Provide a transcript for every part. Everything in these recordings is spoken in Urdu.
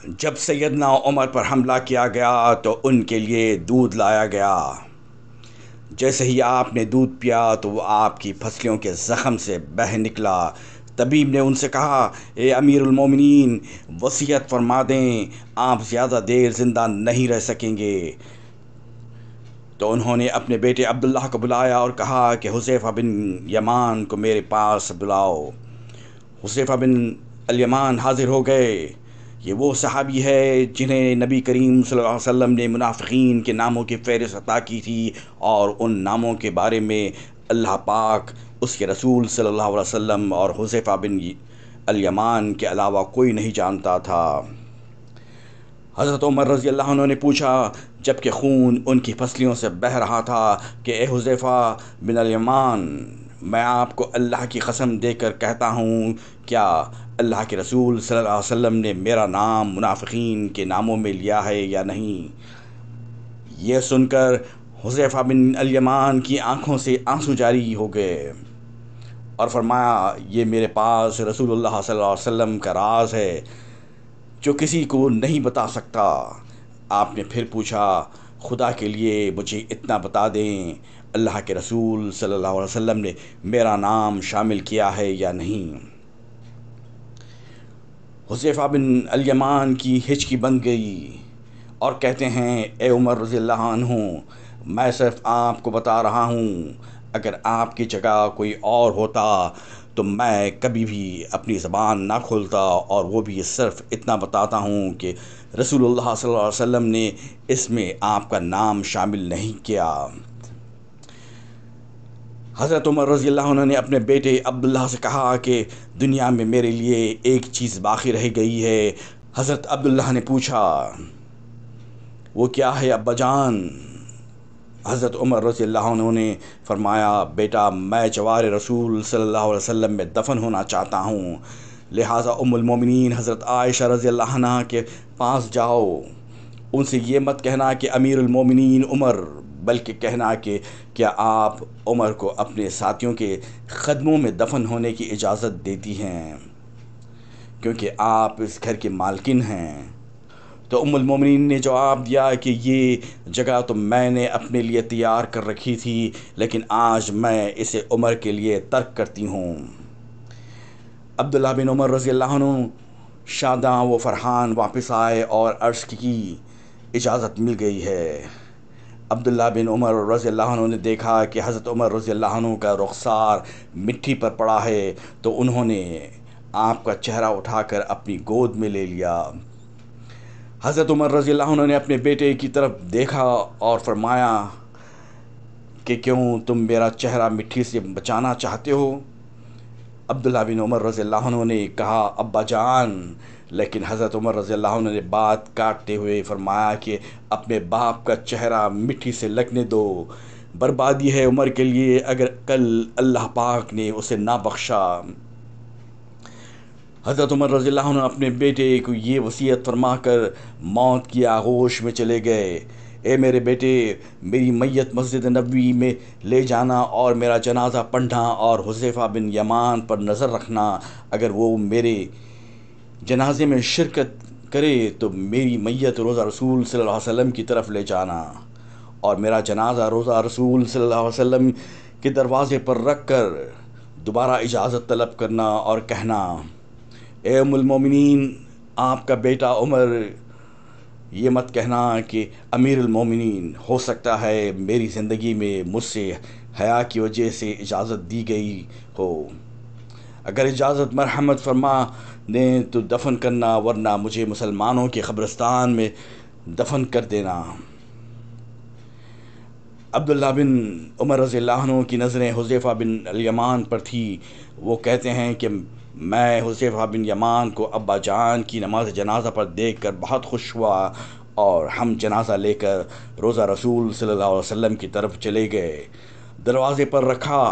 جب سیدنا عمر پر حملہ کیا گیا تو ان کے لیے دودھ لایا گیا۔ جیسے ہی آپ نے دودھ پیا تو وہ آپ کی پھسلیوں کے زخم سے بہہ نکلا۔ طبیب نے ان سے کہا، اے امیر المومنین، وصیت فرما دیں، آپ زیادہ دیر زندہ نہیں رہ سکیں گے۔ تو انہوں نے اپنے بیٹے عبداللہ کو بلایا اور کہا کہ حذیفہ بن یمان کو میرے پاس بلاؤ۔ حذیفہ بن الیمان حاضر ہو گئے۔ یہ وہ صحابی ہے جنہیں نبی کریم صلی اللہ علیہ وسلم نے منافقین کے ناموں کی فہرست عطا کی تھی، اور ان ناموں کے بارے میں اللہ پاک، اس کے رسول صلی اللہ علیہ وسلم اور حذیفہ بن الیمان کے علاوہ کوئی نہیں جانتا تھا۔ حضرت عمر رضی اللہ عنہ نے پوچھا، جب کہ خون ان کی پسلیوں سے بہہ رہا تھا، کہ اے حذیفہ بن الیمان، میں آپ کو اللہ کی قسم دے کر کہتا ہوں، کیا اللہ کے رسول صلی اللہ علیہ وسلم نے میرا نام منافقین کے ناموں میں لیا ہے یا نہیں؟ یہ سن کر حذیفہ بن الیمان کی آنکھوں سے آنسو جاری ہو گئے اور فرمایا، یہ میرے پاس رسول اللہ صلی اللہ علیہ وسلم کا راز ہے جو کسی کو نہیں بتا سکتا۔ آپ نے پھر پوچھا، خدا کے لیے مجھے اتنا بتا دیں، اللہ کے رسول صلی اللہ علیہ وسلم نے میرا نام شامل کیا ہے یا نہیں؟ حذیفہ بن الیمان کی ہچکی بند گئی اور کہتے ہیں، اے عمر رضی اللہ عنہ، میں صرف آپ کو بتا رہا ہوں، اگر آپ کی جگہ کوئی اور ہوتا تو میں کبھی بھی اپنی زبان نہ کھولتا، اور وہ بھی صرف اتنا بتاتا ہوں کہ رسول اللہ صلی اللہ علیہ وسلم نے اس میں آپ کا نام شامل نہیں کیا۔ حضرت عمر رضی اللہ عنہ نے اپنے بیٹے عبداللہ سے کہا کہ دنیا میں میرے لیے ایک چیز باقی رہ گئی ہے۔ حضرت عبداللہ نے پوچھا، وہ کیا ہے ابا جان؟ حضرت عمر رضی اللہ عنہ نے فرمایا، بیٹا، میں جوار رسول صلی اللہ علیہ وسلم میں دفن ہونا چاہتا ہوں، لہٰذا ام المومنین حضرت عائشہ رضی اللہ عنہ کے پاس جاؤ، ان سے یہ مت کہنا کہ امیر المومنین عمر، بلکہ کہنا کہ کیا آپ عمر کو اپنے ساتھیوں کے قدموں میں دفن ہونے کی اجازت دیتی ہیں، کیونکہ آپ اس گھر کی مالکن ہیں۔ تو ام المومنین نے جواب دیا کہ یہ جگہ تو میں نے اپنے لیے تیار کر رکھی تھی، لیکن آج میں اسے عمر کے لیے ترک کرتی ہوں۔ عبداللہ بن عمر رضی اللہ عنہ شاداں و فرحان واپس آئے اور عرض کی اجازت مل گئی ہے۔ عبداللہ بن عمر رضی اللہ عنہ نے دیکھا کہ حضرت عمر رضی اللہ عنہ کا رخسار مٹی پر پڑا ہے، تو انہوں نے آپ کا چہرہ اٹھا کر اپنی گود میں لے لیا۔ حضرت عمر رضی اللہ عنہ نے اپنے بیٹے کی طرف دیکھا اور فرمایا کہ کیوں تم میرا چہرہ مٹی سے بچانا چاہتے ہو؟ عبداللہ بن عمر رضی اللہ عنہ نے کہا، ابا جان، لیکن حضرت عمر رضی اللہ عنہ نے بات کاٹتے ہوئے فرمایا کہ اپنے باپ کا چہرہ مٹی سے لگنے دو، بربادی ہے عمر کے لیے اگر کل اللہ پاک نے اسے نہ بخشا۔ حضرت عمر رضی اللہ عنہ اپنے بیٹے کو یہ وصیت فرما کر موت کی آغوش میں چلے گئے، اے میرے بیٹے، میری میت مسجد نبوی میں لے جانا اور میرا جنازہ پڑھنا، اور حذیفہ بن یمان پر نظر رکھنا، اگر وہ میرے جنازے میں شرکت کرے تو میری میت روضہ رسول صلی اللہ علیہ وسلم کی طرف لے جانا، اور میرا جنازہ روضہ رسول صلی اللہ علیہ وسلم کے دروازے پر رکھ کر دوبارہ اجازت طلب کرنا اور کہنا، اے ام المومنین، آپ کا بیٹا عمر، یہ مت کہنا کہ امیر المومنین، ہو سکتا ہے میری زندگی میں مجھ سے حیا کی وجہ سے اجازت دی گئی ہو، اگر اجازت مرحمت فرما دیں تو دفن کرنا، ورنہ مجھے مسلمانوں کے قبرستان میں دفن کر دینا۔ عبداللہ بن عمر رضی اللہ عنہ کی نظریں حذیفہ بن الیمان پر تھی۔ وہ کہتے ہیں کہ میں حذیفہ بن یمان کو ابا جان کی نماز جنازہ پر دیکھ کر بہت خوش ہوا، اور ہم جنازہ لے کر روضہ رسول صلی اللہ علیہ وسلم کی طرف چلے گئے۔ دروازے پر رکھا،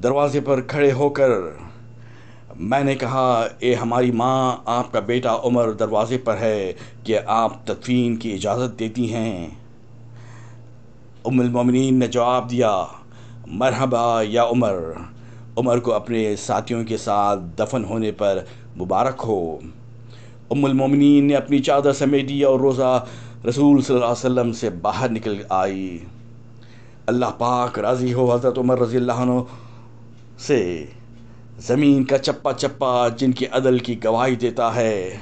دروازے پر کھڑے ہو کر میں نے کہا، اے ہماری ماں، آپ کا بیٹا عمر دروازے پر ہے، کہ آپ تدفین کی اجازت دیتی ہیں؟ ام المومنین نے جواب دیا، مرحبا یا عمر، عمر کو اپنے ساتھیوں کے ساتھ دفن ہونے پر مبارک ہو۔ ام المومنین نے اپنی چادر سمیٹی اور روزہ رسول صلی اللہ علیہ وسلم سے باہر نکل آئی۔ اللہ پاک راضی ہو حضرت عمر رضی اللہ عنہ سے، زمین کا چپا چپا جن کی عدل کی گواہی دیتا ہے،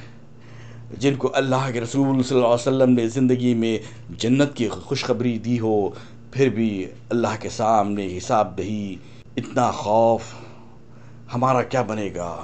جن کو اللہ کے رسول صلی اللہ علیہ وسلم نے زندگی میں جنت کی خوشخبری دی ہو، پھر بھی اللہ کے سامنے حساب دہی، اتنا خوف ہمارا کیا بنے گا؟